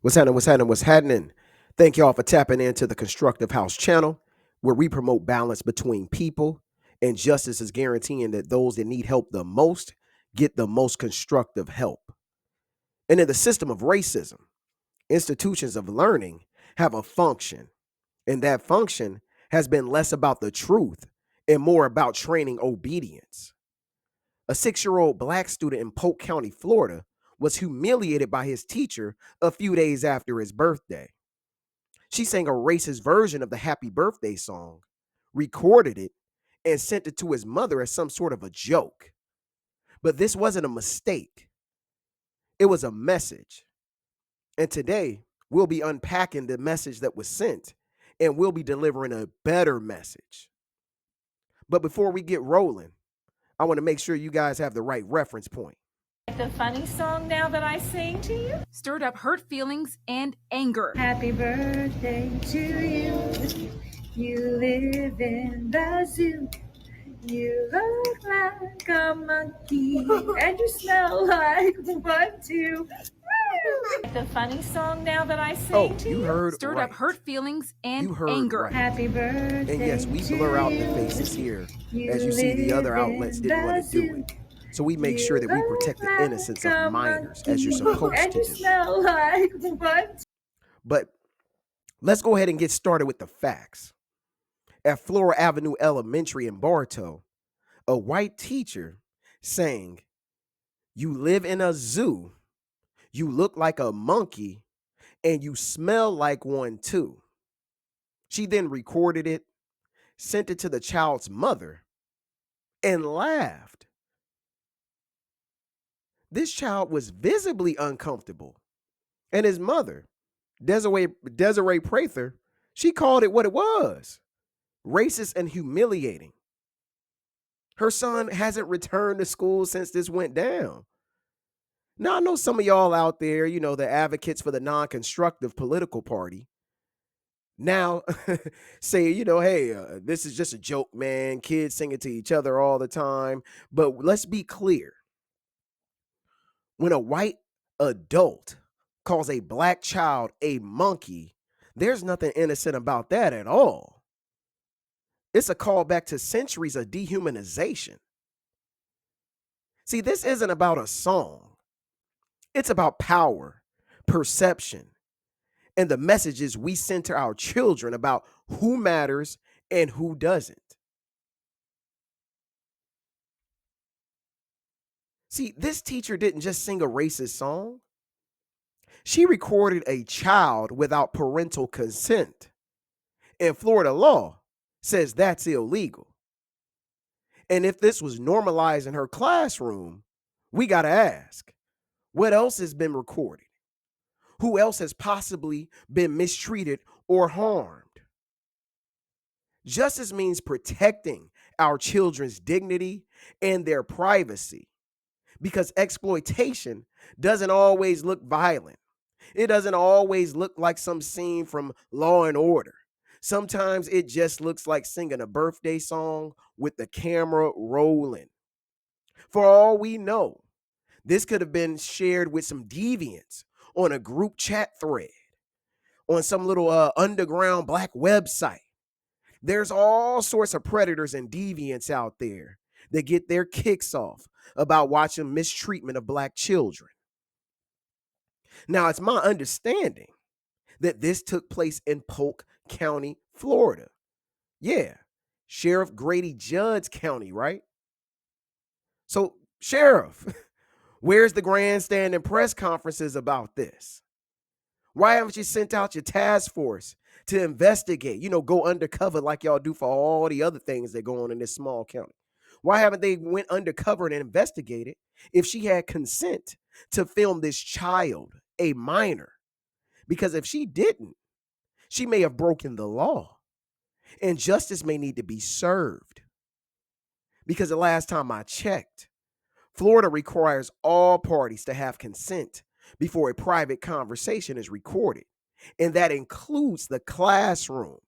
What's happening? What's happening? What's happening? Thank y'all for tapping into the Constructive House channel, where we promote balance between people and justice is guaranteeing that those that need help the most get the most constructive help. And in the system of racism, institutions of learning have a function, and that function has been less about the truth and more about training obedience. A 6 year old black student in Polk County, Florida, was humiliated by his teacher a few days after his birthday. She sang a racist version of the happy birthday song, recorded it, and sent it to his mother as some sort of a joke. But this wasn't a mistake, it was a message. And today, we'll be unpacking the message that was sent and we'll be delivering a better message. But before we get rolling, I want to make sure you guys have the right reference point. The funny song now that I sing to you stirred up hurt feelings and anger. Happy birthday to you. You live in the zoo. You look like a monkey and you smell like one too. The funny song now that I sing to you heard stirred right. up hurt feelings and You heard anger. right. Happy birthday. And yes, we blur out the faces here. As you see, the other outlets didn't want to do it. So we make sure that we protect the innocence of minors, as you're supposed to do. But let's go ahead and get started with the facts. At Flora Avenue Elementary in Bartow, a white teacher sang, "You live in a zoo, you look like a monkey, and you smell like one too." She then recorded it, sent it to the child's mother, and laughed. This child was visibly uncomfortable. And his mother, Desiree Prather, she called it what it was: racist and humiliating. Her son hasn't returned to school since this went down. Now, I know some of y'all out there, the advocates for the non-constructive political party, now say, hey, this is just a joke, man. Kids sing it to each other all the time. But let's be clear. When a white adult calls a black child a monkey, there's nothing innocent about that at all. It's a callback to centuries of dehumanization. See, this isn't about a song. It's about power, perception, and the messages we send to our children about who matters and who doesn't. See, this teacher didn't just sing a racist song. She recorded a child without parental consent. And Florida law says that's illegal. And if this was normalized in her classroom, we got to ask, what else has been recorded? Who else has possibly been mistreated or harmed? Justice means protecting our children's dignity and their privacy, because exploitation doesn't always look violent. It doesn't always look like some scene from Law and Order. Sometimes it just looks like singing a birthday song with the camera rolling. For all we know, this could have been shared with some deviants on a group chat thread, on some little underground black website. There's all sorts of predators and deviants out there that get their kicks off about watching mistreatment of black children. Now, it's my understanding that this took place in Polk County, Florida. Yeah, Sheriff Grady Judd's county, right? So, Sheriff, where's the grandstand and press conferences about this? Why haven't you sent out your task force to investigate, go undercover like y'all do for all the other things that go on in this small county? Why haven't they went undercover and investigated if she had consent to film this child, a minor? Because if she didn't, she may have broken the law and justice may need to be served. Because the last time I checked, Florida requires all parties to have consent before a private conversation is recorded. And that includes the classroom.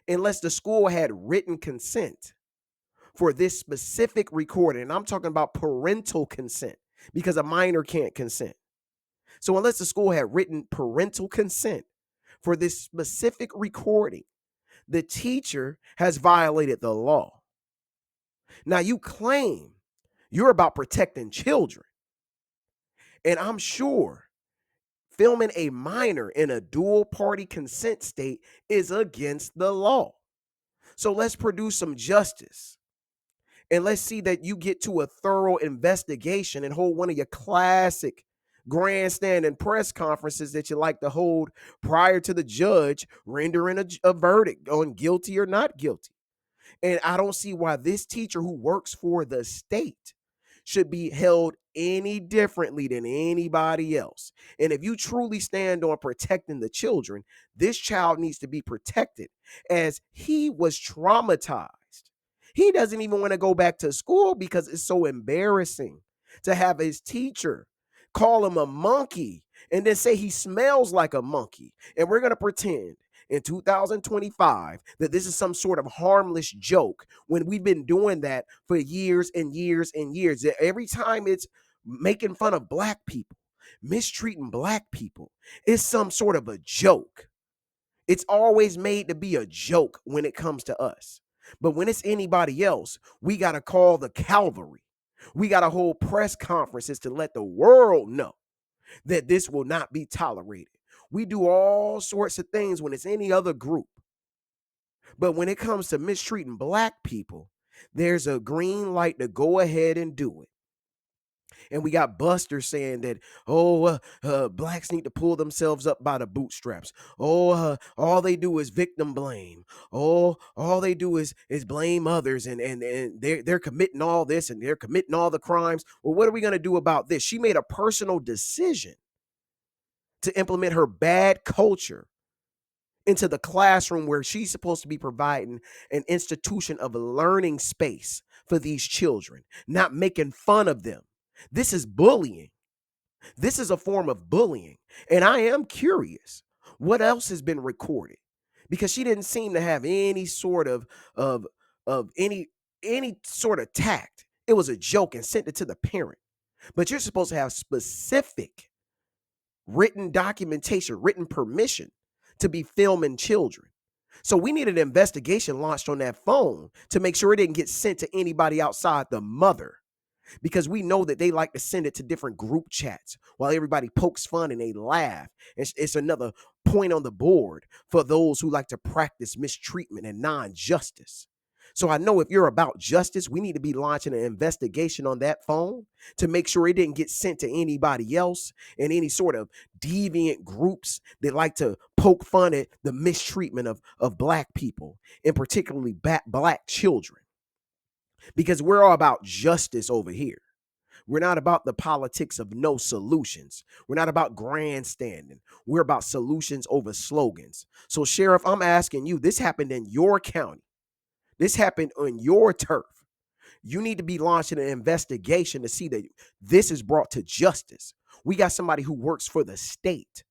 Unless the school had written consent for this specific recording, and I'm talking about parental consent, because a minor can't consent. So unless the school had written parental consent for this specific recording, the teacher has violated the law. Now you claim you're about protecting children, and I'm sure filming a minor in a dual party consent state is against the law. So let's produce some justice. And let's see that you get to a thorough investigation and hold one of your classic grandstanding press conferences that you like to hold prior to the judge rendering a verdict on guilty or not guilty. And I don't see why this teacher who works for the state should be held any differently than anybody else. And if you truly stand on protecting the children, this child needs to be protected as he was traumatized. He doesn't even want to go back to school because it's so embarrassing to have his teacher call him a monkey and then say he smells like a monkey. And we're going to pretend in 2025 that this is some sort of harmless joke when we've been doing that for years and years and years. Every time it's making fun of black people, mistreating black people, it's some sort of a joke. It's always made to be a joke when it comes to us. But when it's anybody else, we got to call the cavalry. We got to hold press conferences to let the world know that this will not be tolerated. We do all sorts of things when it's any other group. But when it comes to mistreating black people, there's a green light to go ahead and do it. And we got Buster saying that, blacks need to pull themselves up by the bootstraps. All they do is victim blame. All they do is blame others, and they're committing all this and they're committing all the crimes. Well, what are we going to do about this? She made a personal decision to implement her bad culture into the classroom where she's supposed to be providing an institution of a learning space for these children, not making fun of them. This is bullying. This is a form of bullying. And I am curious, what else has been recorded? Because she didn't seem to have any sort of any sort of tact. It was a joke and sent it to the parent. But you're supposed to have specific written documentation, written permission to be filming children. So we need an investigation launched on that phone to make sure it didn't get sent to anybody outside the mother, because we know that they like to send it to different group chats while everybody pokes fun and they laugh. It's another point on the board for those who like to practice mistreatment and non-justice. So I know if you're about justice, we need to be launching an investigation on that phone to make sure it didn't get sent to anybody else and any sort of deviant groups that like to poke fun at the mistreatment of black people, and particularly black children. Because we're all about justice over here. We're not about the politics of no solutions. We're not about grandstanding. We're about solutions over slogans. So, Sheriff, I'm asking you, this happened in your county. This happened on your turf. You need to be launching an investigation to see that this is brought to justice. We got somebody who works for the state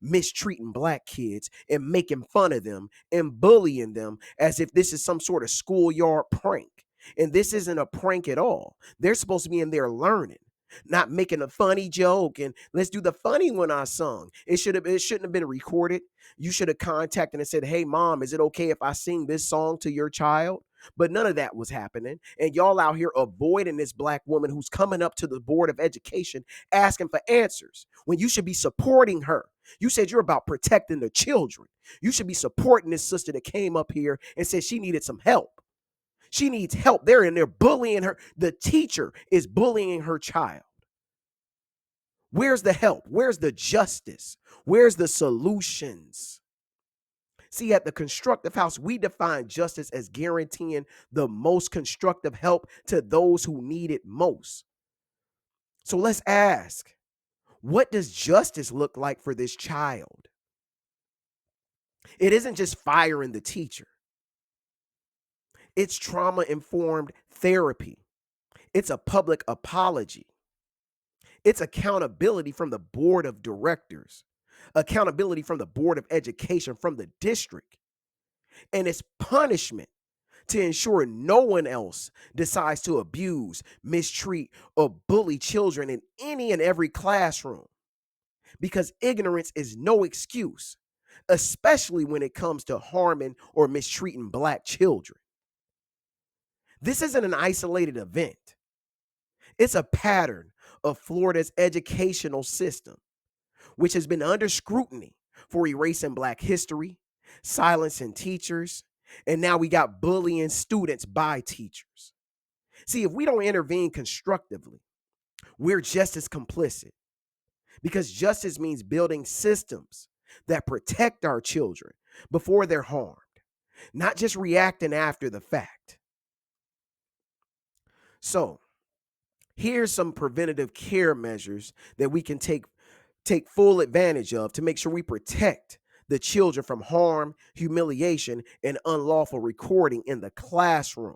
mistreating black kids and making fun of them and bullying them as if this is some sort of schoolyard prank. And this isn't a prank at all. They're supposed to be in there learning, not making a funny joke and let's do the funny one I sung. It shouldn't have been recorded. You should have contacted and said, "Hey mom, is it okay if I sing this song to your child?" But none of that was happening. And y'all out here avoiding this black woman who's coming up to the Board of Education asking for answers when you should be supporting her. You said you're about protecting the children. You should be supporting this sister that came up here and said she needed some help. She needs help. They're in there bullying her. The teacher is bullying her child. Where's the help? Where's the justice? Where's the solutions? See, at the Constructive House, we define justice as guaranteeing the most constructive help to those who need it most. So let's ask, what does justice look like for this child? It isn't just firing the teacher. It's trauma-informed therapy. It's a public apology. It's accountability from the board of directors, accountability from the board of education, from the district. And it's punishment to ensure no one else decides to abuse, mistreat, or bully children in any and every classroom. because ignorance is no excuse, especially when it comes to harming or mistreating Black children. This isn't an isolated event, it's a pattern of Florida's educational system, which has been under scrutiny for erasing Black history, silencing teachers, and now we got bullying students by teachers. See, if we don't intervene constructively, we're just as complicit, because justice means building systems that protect our children before they're harmed, not just reacting after the fact. So, here's some preventative care measures that we can take full advantage of to make sure we protect the children from harm, humiliation, and unlawful recording in the classroom.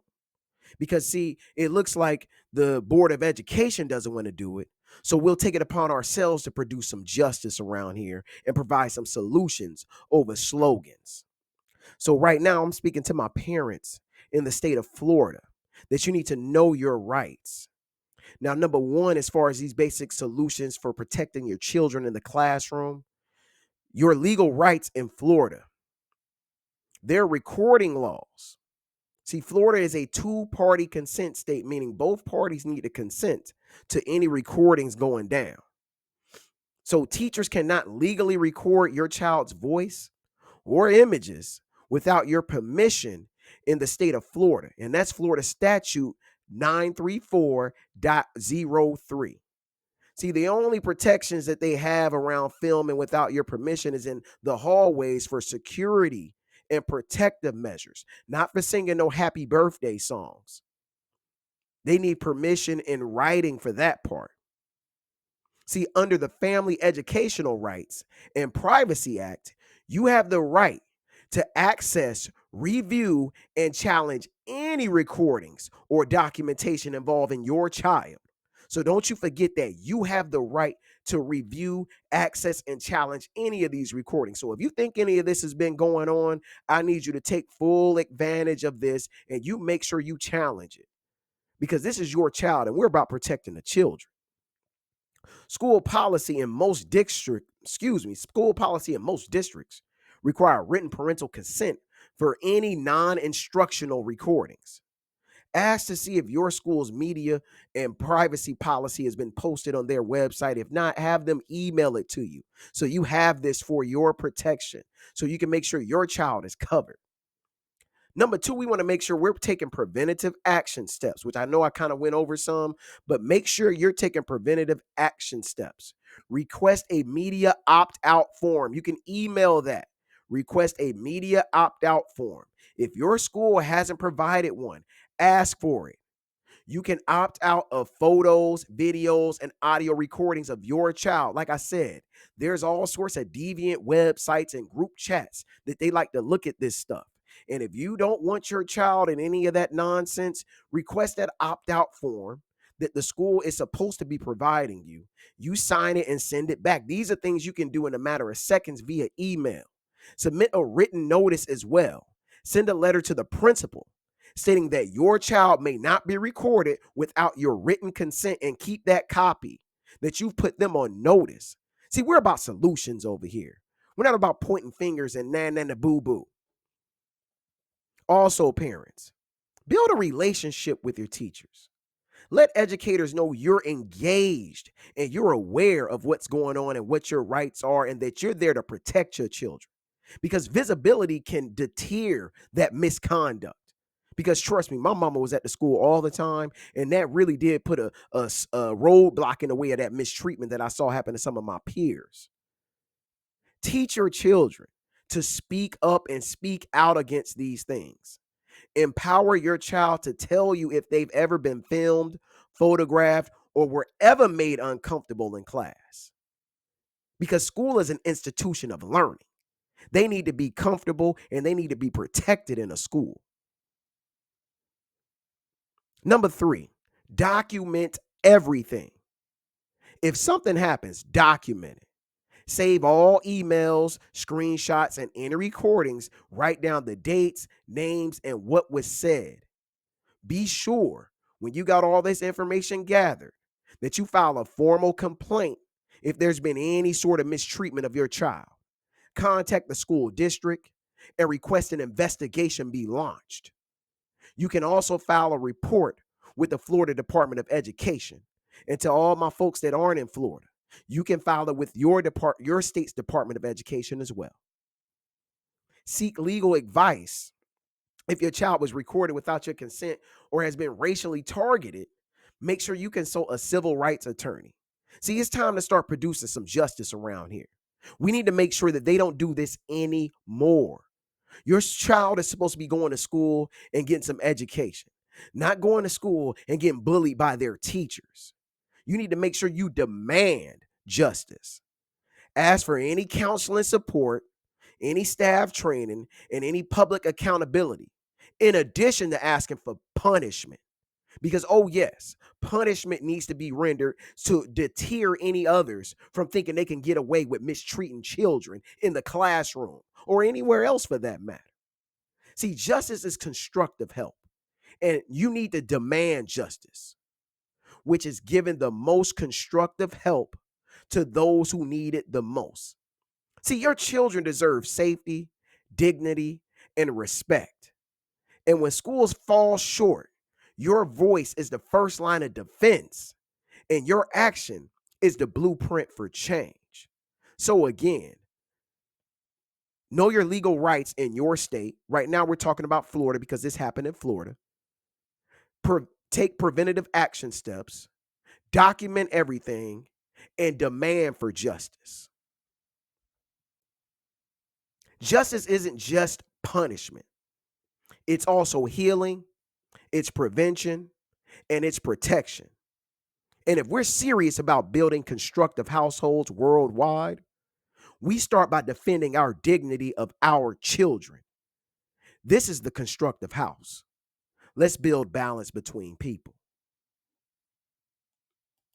Because, see, it looks like the Board of Education doesn't want to do it. So we'll take it upon ourselves to produce some justice around here and provide some solutions over slogans. So right now, I'm speaking to my parents in the state of Florida that you need to know your rights. Now, number one, as far as these basic solutions for protecting your children in the classroom, your legal rights in Florida, their recording laws. See, Florida is a two-party consent state, meaning both parties need to consent to any recordings going down. So teachers cannot legally record your child's voice or images without your permission in the state of Florida. And that's Florida Statute 934.03. See, the only protections that they have around filming without your permission is in the hallways for security and protective measures, not for singing no happy birthday songs. They need permission in writing for that part. See, under the Family Educational Rights and Privacy Act, you have the right to access, review, and challenge any recordings or documentation involving your child. So don't you forget that you have the right to review, access, and challenge any of these recordings. So if you think any of this has been going on, I need you to take full advantage of this and you make sure you challenge it, because this is your child and we're about protecting the children. School policy in most districts require written parental consent for any non-instructional recordings. Ask to see if your school's media and privacy policy has been posted on their website. If not, have them email it to you so you have this for your protection, so you can make sure your child is covered. Number two, we want to make sure we're taking preventative action steps, which I know I kind of went over some, but make sure you're taking preventative action steps. Request a media opt-out form. You can email that. Request a media opt-out form. If your school hasn't provided one, ask for it. You can opt out of photos, videos, and audio recordings of your child. Like I said, there's all sorts of deviant websites and group chats that they like to look at this stuff. And if you don't want your child in any of that nonsense, request that opt-out form that the school is supposed to be providing you. You sign it and send it back. These are things you can do in a matter of seconds via email. Submit a written notice as well. Send a letter to the principal stating that your child may not be recorded without your written consent, and keep that copy, that you've put them on notice. See, we're about solutions over here. We're not about pointing fingers and na boo boo. Also, parents, build a relationship with your teachers. Let educators know you're engaged and you're aware of what's going on and what your rights are, and that you're there to protect your children, because visibility can deter that misconduct. Because trust me, my mama was at the school all the time, and that really did put a roadblock in the way of that mistreatment that I saw happen to some of my peers. Teach your children to speak up and speak out against these things. Empower your child to tell you if they've ever been filmed, photographed, or were ever made uncomfortable in class. Because school is an institution of learning. They need to be comfortable and they need to be protected in a school. Number three, document everything. If something happens, document it. Save all emails, screenshots, and any recordings. Write down the dates, names, and what was said. Be sure when you got all this information gathered that you file a formal complaint If there's been any sort of mistreatment of your child, contact the school district and request an investigation be launched. You can also file a report with the Florida Department of Education. And to all my folks that aren't in Florida, you can file it with your state's Department of Education as well. Seek legal advice if your child was recorded without your consent or has been racially targeted. Make sure you consult a civil rights attorney. See, it's time to start producing some justice around here. We need to make sure that they don't do this anymore. Your child is supposed to be going to school and getting some education, not going to school and getting bullied by their teachers. You need to make sure you demand justice. Ask for any counseling support, any staff training, and any public accountability, in addition to asking for punishment. Because, oh yes, punishment needs to be rendered to deter any others from thinking they can get away with mistreating children in the classroom or anywhere else for that matter. See, justice is constructive help, and you need to demand justice, which is giving the most constructive help to those who need it the most. See, your children deserve safety, dignity, and respect. And when schools fall short, your voice is the first line of defense, and your action is the blueprint for change. So again, know your legal rights in your state. Right now, we're talking about Florida because this happened in Florida. Take preventative action steps, document everything, and demand for justice. Justice isn't just punishment. It's also healing, it's prevention, and it's protection. And if we're serious about building constructive households worldwide, we start by defending our dignity of our children. This is the constructive house. Let's build balance between people.